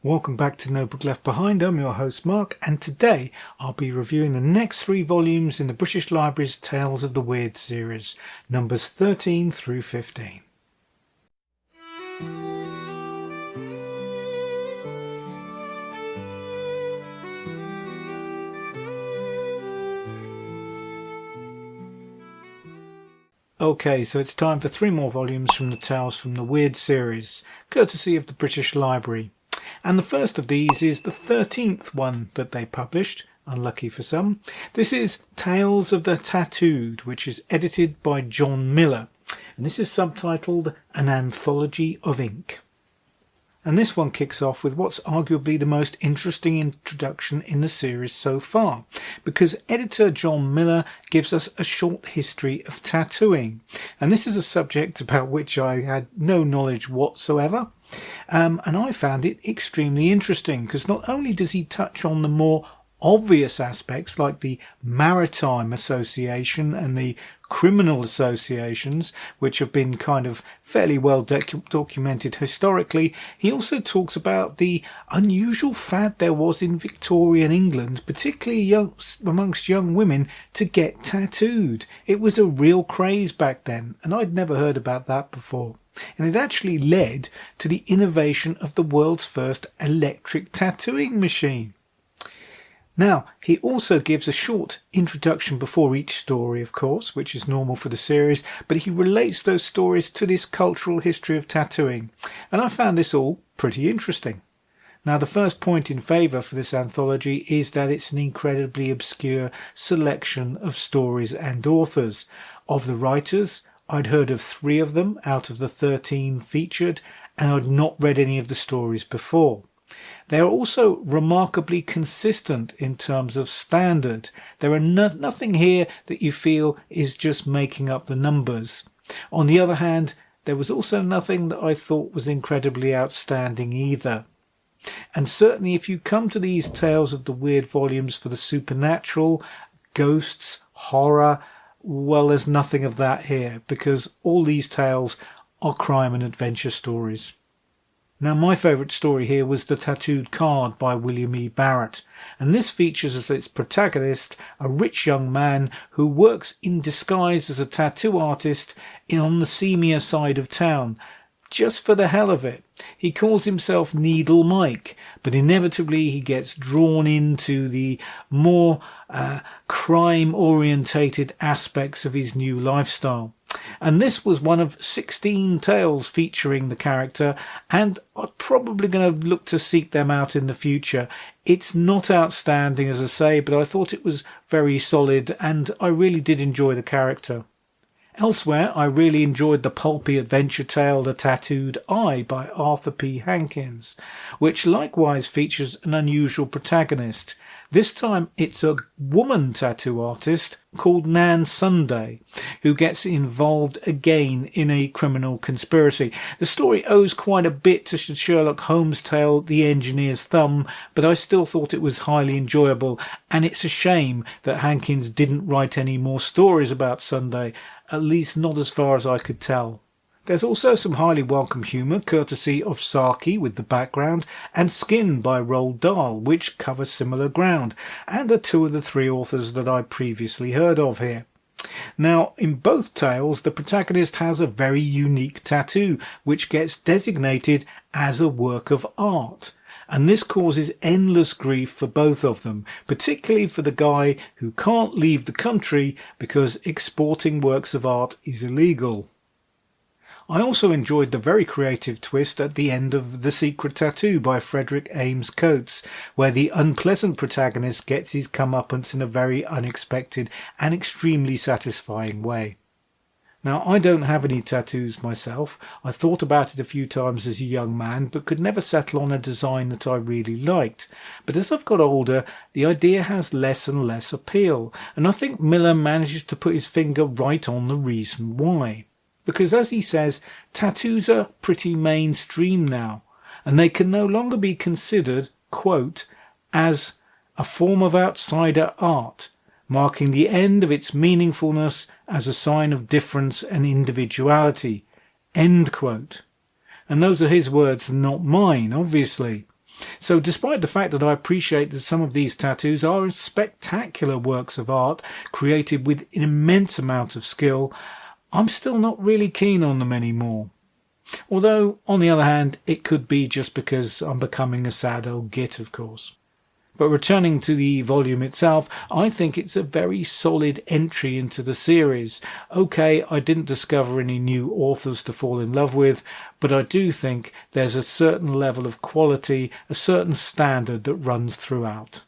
Welcome back to No Book Left Behind. I'm your host Mark, and today I'll be reviewing the next 3 volumes in the British Library's Tales of the Weird series, numbers 13 through 15. Okay, so it's time for 3 more volumes from the Tales from the Weird series, courtesy of the British Library. And the first of these is the 13th one that they published, unlucky for some. This is Tales of the Tattooed, which is edited by John Miller. And this is subtitled An Anthology of Ink. And this one kicks off with what's arguably the most interesting introduction in the series so far, because editor John Miller gives us a short history of tattooing. And this is a subject about which I had no knowledge whatsoever. And I found it extremely interesting because not only does he touch on the more obvious aspects like the maritime association and the criminal associations, which have been kind of fairly well documented historically, he also talks about the unusual fad there was in Victorian England, particularly amongst young women, to get tattooed. It was a real craze back then, and I'd never heard about that before. And it actually led to the innovation of the world's first electric tattooing machine. Now, he also gives a short introduction before each story, of course, which is normal for the series, but he relates those stories to this cultural history of tattooing. And I found this all pretty interesting. Now, the first point in favour for this anthology is that it's an incredibly obscure selection of stories and authors. Of the writers, I'd heard of 3 of them out of the 13 featured, and I'd not read any of the stories before. They are also remarkably consistent in terms of standard. There are nothing here that you feel is just making up the numbers. On the other hand, there was also nothing that I thought was incredibly outstanding either. And certainly if you come to these Tales of the Weird volumes for the supernatural, ghosts, horror, well, there's nothing of that here, because all these tales are crime and adventure stories. Now, my favourite story here was The Tattooed Card by William E. Barrett, and this features as its protagonist a rich young man who works in disguise as a tattoo artist on the seamier side of town, just for the hell of it. He calls himself Needle Mike, but inevitably he gets drawn into the more crime-orientated aspects of his new lifestyle. And this was one of 16 tales featuring the character, and I'm probably going to look to seek them out in the future. It's not outstanding, as I say, but I thought it was very solid, and I really did enjoy the character. Elsewhere, I really enjoyed the pulpy adventure tale The Tattooed Eye by Arthur P. Hankins, which likewise features an unusual protagonist. This time it's a woman tattoo artist called Nan Sunday, who gets involved again in a criminal conspiracy. The story owes quite a bit to Sherlock Holmes' tale The Engineer's Thumb, but I still thought it was highly enjoyable, and it's a shame that Hankins didn't write any more stories about Sunday, at least not as far as I could tell. There's also some highly welcome humour courtesy of Saki with the background, and Skin by Roald Dahl, which covers similar ground, and are 2 of the 3 authors that I previously heard of here. Now, in both tales, the protagonist has a very unique tattoo, which gets designated as a work of art. And this causes endless grief for both of them, particularly for the guy who can't leave the country because exporting works of art is illegal. I also enjoyed the very creative twist at the end of The Secret Tattoo by Frederick Ames Coates, where the unpleasant protagonist gets his comeuppance in a very unexpected and extremely satisfying way. Now, I don't have any tattoos myself. I thought about it a few times as a young man, but could never settle on a design that I really liked. But as I've got older, the idea has less and less appeal, and I think Miller manages to put his finger right on the reason why. Because, as he says, tattoos are pretty mainstream now, and they can no longer be considered, quote, as a form of outsider art, marking the end of its meaningfulness as a sign of difference and individuality, end quote. And those are his words, not mine, obviously. So despite the fact that I appreciate that some of these tattoos are spectacular works of art created with an immense amount of skill, I'm still not really keen on them anymore. Although, on the other hand, it could be just because I'm becoming a sad old git, of course. But returning to the volume itself, I think it's a very solid entry into the series. Okay, I didn't discover any new authors to fall in love with, but I do think there's a certain level of quality, a certain standard that runs throughout.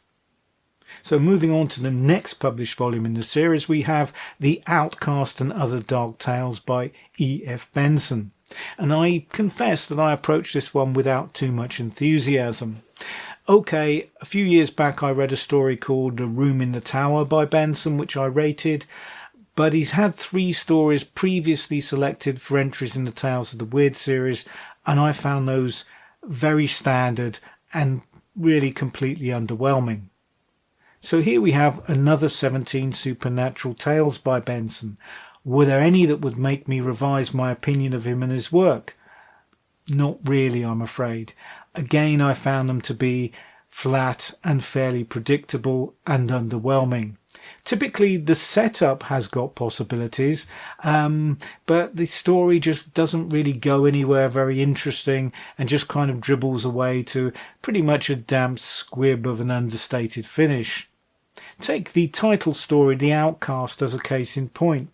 So moving on to the next published volume in the series, we have The Outcast and Other Dark Tales by E.F. Benson. And I confess that I approached this one without too much enthusiasm. Okay, a few years back I read a story called A Room in the Tower by Benson, which I rated, but he's had 3 stories previously selected for entries in the Tales of the Weird series, and I found those very standard and really completely underwhelming. So here we have another 17 supernatural tales by Benson. Were there any that would make me revise my opinion of him and his work? Not really, I'm afraid. Again, I found them to be flat and fairly predictable and underwhelming. Typically, the setup has got possibilities, but the story just doesn't really go anywhere very interesting and just kind of dribbles away to pretty much a damp squib of an understated finish. Take the title story, The Outcast, as a case in point.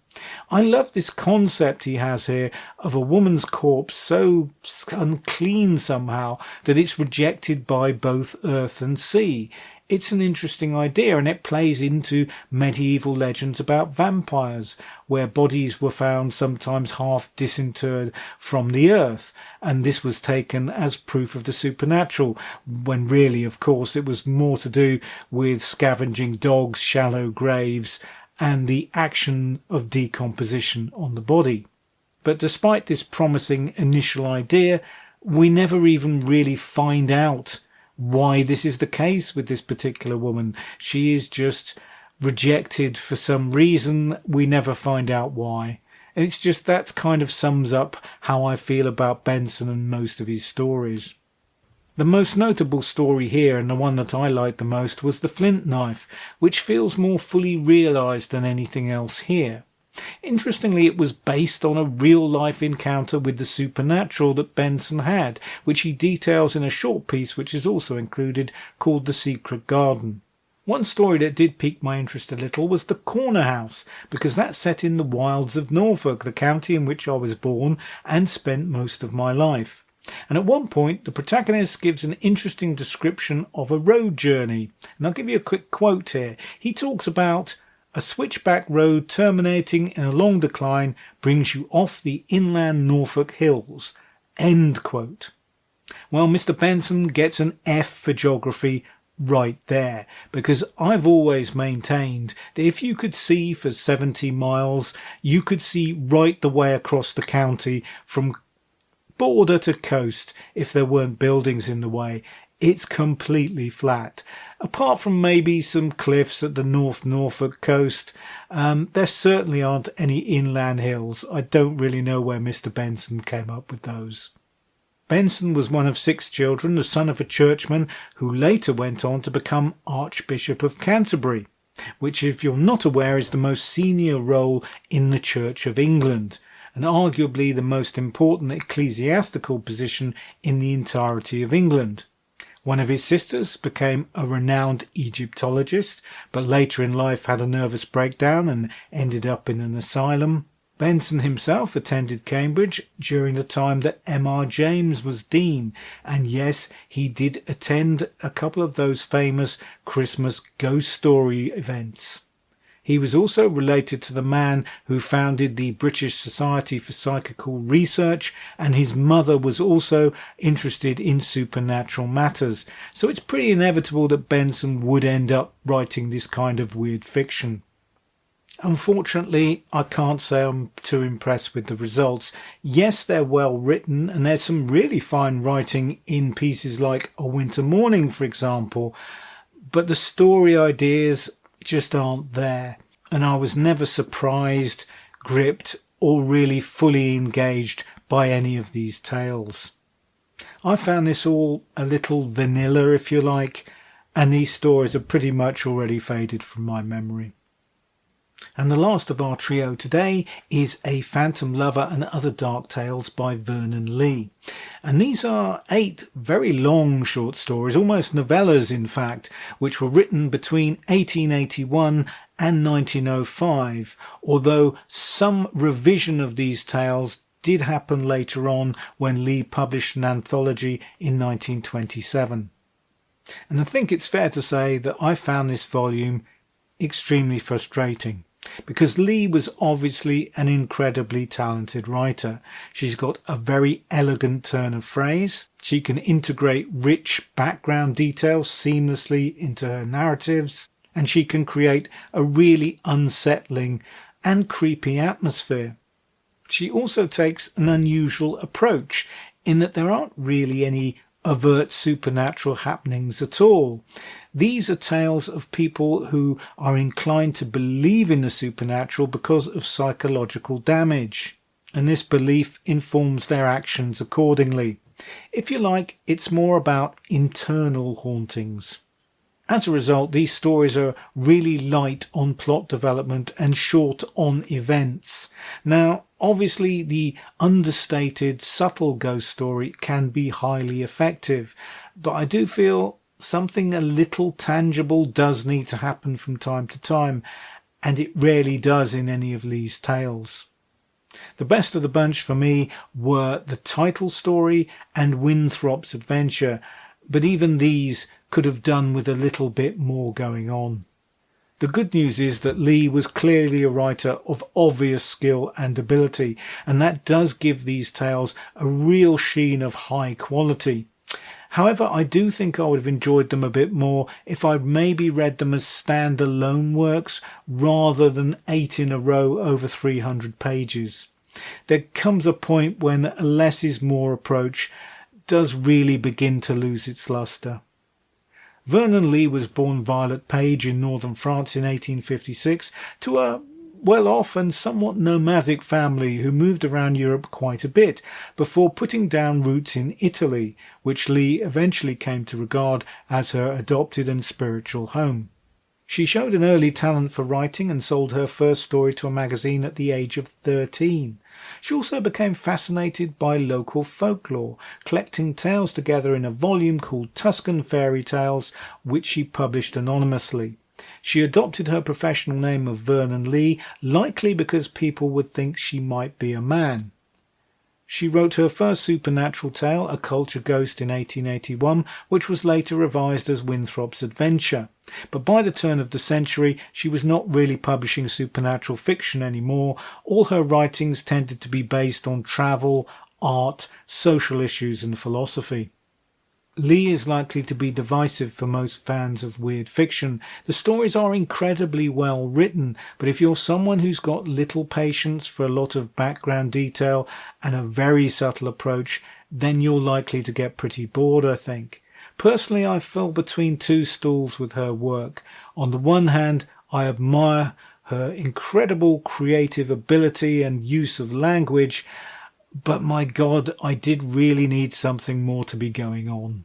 I love this concept he has here of a woman's corpse so unclean somehow that it's rejected by both earth and sea. It's an interesting idea, and it plays into medieval legends about vampires, where bodies were found sometimes half disinterred from the earth, and this was taken as proof of the supernatural, when really, of course, it was more to do with scavenging dogs, shallow graves, and the action of decomposition on the body. But despite this promising initial idea, we never even really find out why this is the case with this particular woman. She is just rejected for some reason. We never find out why. And it's just that kind of sums up how I feel about Benson and most of his stories. The most notable story here, and the one that I liked the most, was The Flint Knife, which feels more fully realised than anything else here. Interestingly, it was based on a real-life encounter with the supernatural that Benson had, which he details in a short piece which is also included, called The Secret Garden. One story that did pique my interest a little was The Corner House, because that's set in the wilds of Norfolk, the county in which I was born and spent most of my life. And at one point, the protagonist gives an interesting description of a road journey. And I'll give you a quick quote here. He talks about a switchback road terminating in a long decline brings you off the inland Norfolk hills. End quote. Well, Mr. Benson gets an F for geography right there, because I've always maintained that if you could see for 70 miles, you could see right the way across the county from border to coast if there weren't buildings in the way. It's completely flat. Apart from maybe some cliffs at the North Norfolk coast, there certainly aren't any inland hills. I don't really know where Mr. Benson came up with those. Benson was one of 6 children, the son of a churchman who later went on to become Archbishop of Canterbury, which, if you're not aware, is the most senior role in the Church of England, and arguably the most important ecclesiastical position in the entirety of England. One of his sisters became a renowned Egyptologist, but later in life had a nervous breakdown and ended up in an asylum. Benson himself attended Cambridge during the time that M.R. James was dean, and yes, he did attend a couple of those famous Christmas ghost story events. He was also related to the man who founded the British Society for Psychical Research, and his mother was also interested in supernatural matters, so it's pretty inevitable that Benson would end up writing this kind of weird fiction. Unfortunately, I can't say I'm too impressed with the results. Yes, they're well written, and there's some really fine writing in pieces like A Winter Morning, for example, but the story ideas just aren't there, and I was never surprised, gripped, or really fully engaged by any of these tales. I found this all a little vanilla, if you like, and these stories are pretty much already faded from my memory. And the last of our trio today is A Phantom Lover and Other Dark Tales by Vernon Lee. And these are 8 very long short stories, almost novellas in fact, which were written between 1881 and 1905, although some revision of these tales did happen later on when Lee published an anthology in 1927. And I think it's fair to say that I found this volume extremely frustrating, because Lee was obviously an incredibly talented writer. She's got a very elegant turn of phrase. She can integrate rich background details seamlessly into her narratives, and she can create a really unsettling and creepy atmosphere. She also takes an unusual approach in that there aren't really any overt supernatural happenings at all. These are tales of people who are inclined to believe in the supernatural because of psychological damage, and this belief informs their actions accordingly. If you like, it's more about internal hauntings. As a result, these stories are really light on plot development and short on events. Now, obviously, the understated, subtle ghost story can be highly effective, but I do feel something a little tangible does need to happen from time to time, and it rarely does in any of Lee's tales. The best of the bunch for me were the title story and Winthrop's Adventure, but even these could have done with a little bit more going on. The good news is that Lee was clearly a writer of obvious skill and ability, and that does give these tales a real sheen of high quality. However, I do think I would have enjoyed them a bit more if I'd maybe read them as stand-alone works rather than 8 in a row over 300 pages. There comes a point when a less is more approach does really begin to lose its lustre. Vernon Lee was born Violet Page in northern France in 1856 to a well-off and somewhat nomadic family who moved around Europe quite a bit before putting down roots in Italy, which Lee eventually came to regard as her adopted and spiritual home. She showed an early talent for writing and sold her first story to a magazine at the age of 13. She also became fascinated by local folklore, collecting tales together in a volume called Tuscan Fairy Tales, which she published anonymously. She adopted her professional name of Vernon Lee, likely because people would think she might be a man. She wrote her first supernatural tale, A Culture Ghost, in 1881, which was later revised as Winthrop's Adventure. But by the turn of the century, she was not really publishing supernatural fiction anymore. All her writings tended to be based on travel, art, social issues and philosophy. Lee is likely to be divisive for most fans of weird fiction. The stories are incredibly well written, but if you're someone who's got little patience for a lot of background detail and a very subtle approach, then you're likely to get pretty bored, I think. Personally, I fell between two stools with her work. On the one hand, I admire her incredible creative ability and use of language, but my God, I did really need something more to be going on.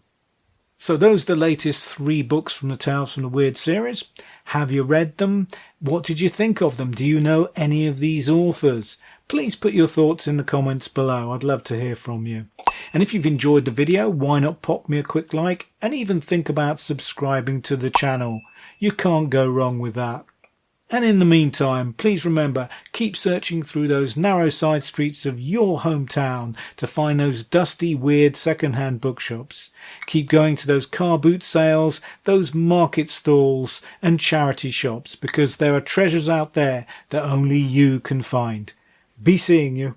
So those are the latest 3 books from the Tales from the Weird series. Have you read them? What did you think of them? Do you know any of these authors? Please put your thoughts in the comments below. I'd love to hear from you. And if you've enjoyed the video, why not pop me a quick like and even think about subscribing to the channel. You can't go wrong with that. And in the meantime, please remember, keep searching through those narrow side streets of your hometown to find those dusty, weird second-hand bookshops. Keep going to those car boot sales, those market stalls and charity shops, because there are treasures out there that only you can find. Be seeing you.